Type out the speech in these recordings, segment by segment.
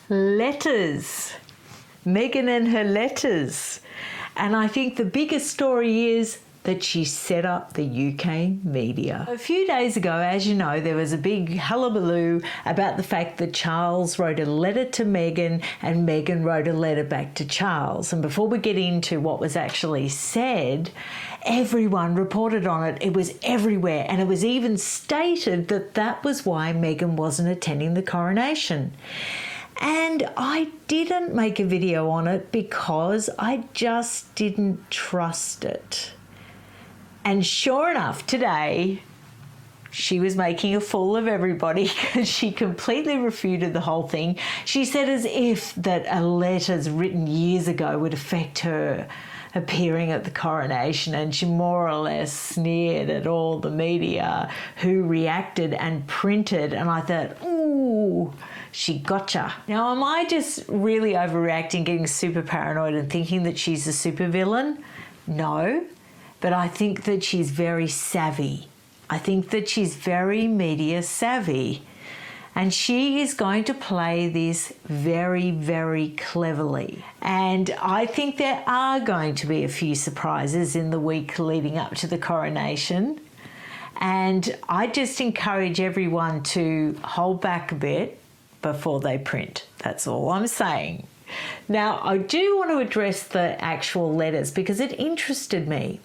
Letters. Meghan and her letters. And I think the biggest story is that she set up the UK media. A few days ago, as you know, there was a big hullabaloo about the fact that Charles wrote a letter to Meghan and Meghan wrote a letter back to Charles. And before we get into what was actually said, everyone reported on it. It was everywhere. And it was even stated that that was why Meghan wasn't attending the coronation. And I didn't make a video on it because I just didn't trust it. And sure enough, today, she was making a fool of everybody because she completely refuted the whole thing. She said as if that a letter written years ago would affect her appearing at the coronation, and she more or less sneered at all the media who reacted and printed, and I thought, ooh, she gotcha. Now, am I just really overreacting, getting super paranoid and thinking that she's a supervillain? No. But I think that she's very savvy. I think that she's very media savvy. And she is going to play this very, very cleverly. And I think there are going to be a few surprises in the week leading up to the coronation. And I just encourage everyone to hold back a bit before they print. That's all I'm saying. Now, I do want to address the actual letters because it interested me.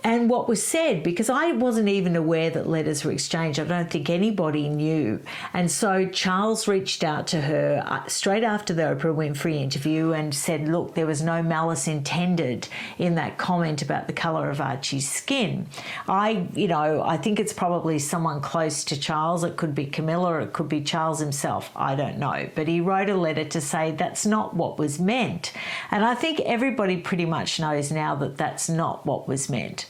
And what was said, because I wasn't even aware that letters were exchanged. I don't think anybody knew. And so Charles reached out to her straight after the Oprah Winfrey interview and said, look, there was no malice intended in that comment about the colour of Archie's skin. I think it's probably someone close to Charles. It could be Camilla or it could be Charles himself. I don't know. But he wrote a letter to say that's not what was meant. And I think everybody pretty much knows now that that's not what was meant.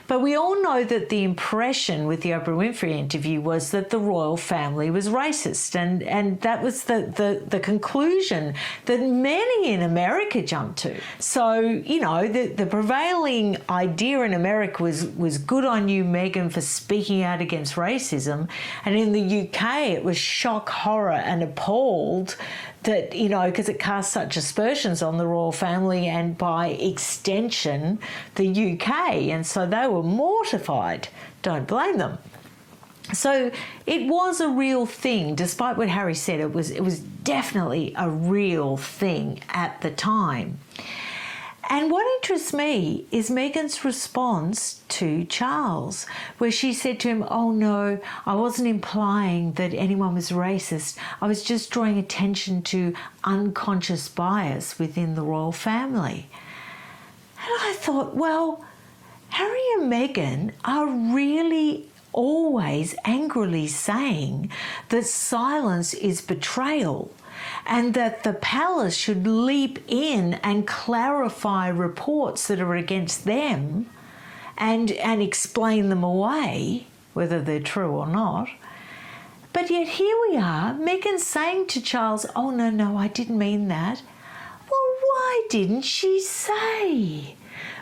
But we all know that the impression with the Oprah Winfrey interview was that the royal family was racist. And that was the conclusion that many in America jumped to. So, you know, the prevailing idea in America was good on you, Meghan, for speaking out against racism. And in the UK, it was shock, horror and appalled that, you know, because it cast such aspersions on the royal family and by extension the UK, and so they were mortified. Don't blame them. So it was a real thing, despite what Harry said. It was definitely a real thing at the time. And what interests me is Meghan's response to Charles, where she said to him, oh no, I wasn't implying that anyone was racist. I was just drawing attention to unconscious bias within the royal family. And I thought, well, Harry and Meghan are really always angrily saying that silence is betrayal, and that the palace should leap in and clarify reports that are against them and explain them away, whether they're true or not. But yet here we are, Meghan saying to Charles, oh, no, I didn't mean that. Well, why didn't she say?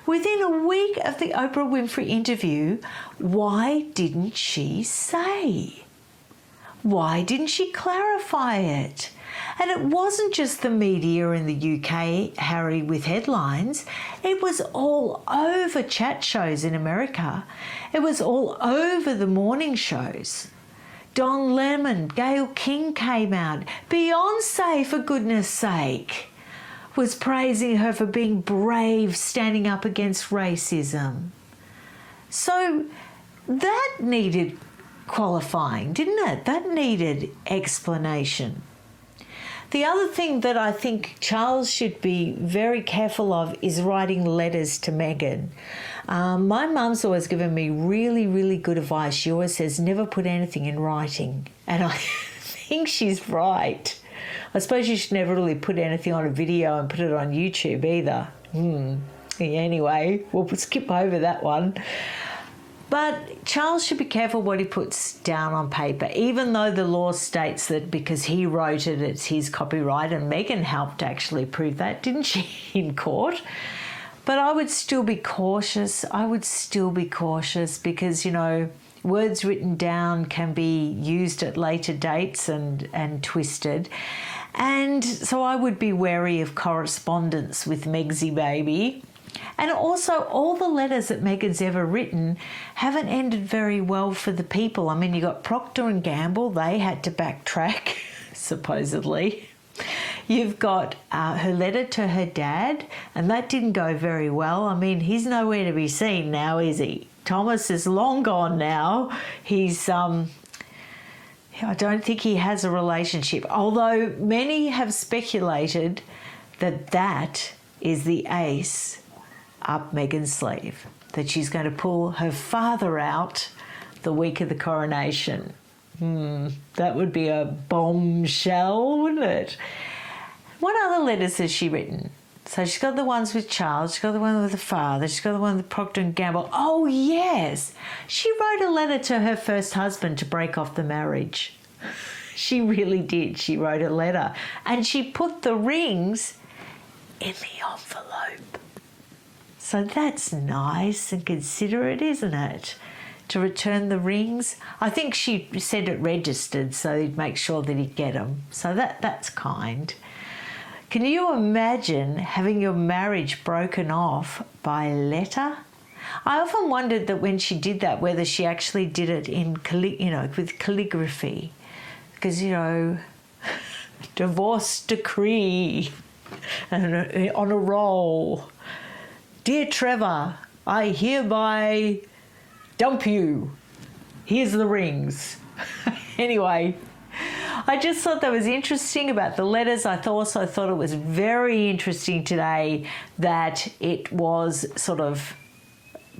Within a week of the Oprah Winfrey interview, why didn't she say? Why didn't she clarify it? And it wasn't just the media in the UK, Harry, with headlines. It was all over chat shows in America. It was all over the morning shows. Don Lemon, Gayle King came out. Beyonce, for goodness sake, was praising her for being brave, standing up against racism. So that needed qualifying, didn't it? That needed explanation. The other thing that I think Charles should be very careful of is writing letters to Meghan. My mum's always given me really, really good advice. She always says, never put anything in writing. And I think she's right. I suppose you should never really put anything on a video and put it on YouTube either. Anyway, we'll skip over that one. But Charles should be careful what he puts down on paper, even though the law states that because he wrote it, it's his copyright, and Meghan helped actually prove that, didn't she, in court? But I would still be cautious. I would still be cautious because, you know, words written down can be used at later dates and twisted. And so I would be wary of correspondence with Megsy baby. And also, all the letters that Meghan's ever written haven't ended very well for the people. I mean, you got Procter and Gamble, they had to backtrack, supposedly. You've got her letter to her dad, and that didn't go very well. I mean, he's nowhere to be seen now, is he? Thomas is long gone now. He's, I don't think he has a relationship, although many have speculated that that is the ace up Meghan's sleeve, that she's going to pull her father out the week of the coronation. That would be a bombshell, wouldn't it? What other letters has she written? So she's got the ones with Charles, she's got the one with the father, she's got the one with Procter and Gamble. Oh yes, she wrote a letter to her first husband to break off the marriage. She really did. She wrote a letter, and she put the rings in the envelope. So that's nice and considerate, isn't it? To return the rings. I think she said it registered so he'd make sure that he'd get them. So that's kind. Can you imagine having your marriage broken off by letter? I often wondered that when she did that, whether she actually did it in, with calligraphy. Because, divorce decree and on a roll. Dear Trevor, I hereby dump you. Here's the rings. Anyway, I just thought that was interesting about the letters. I also thought it was very interesting today that it was sort of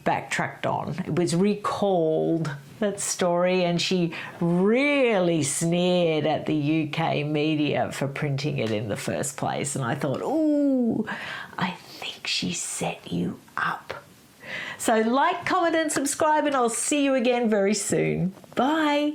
backtracked on. It was recalled, that story, and she really sneered at the UK media for printing it in the first place. And I thought, ooh, I think she set you up. So like, comment and subscribe, and I'll see you again very soon. Bye.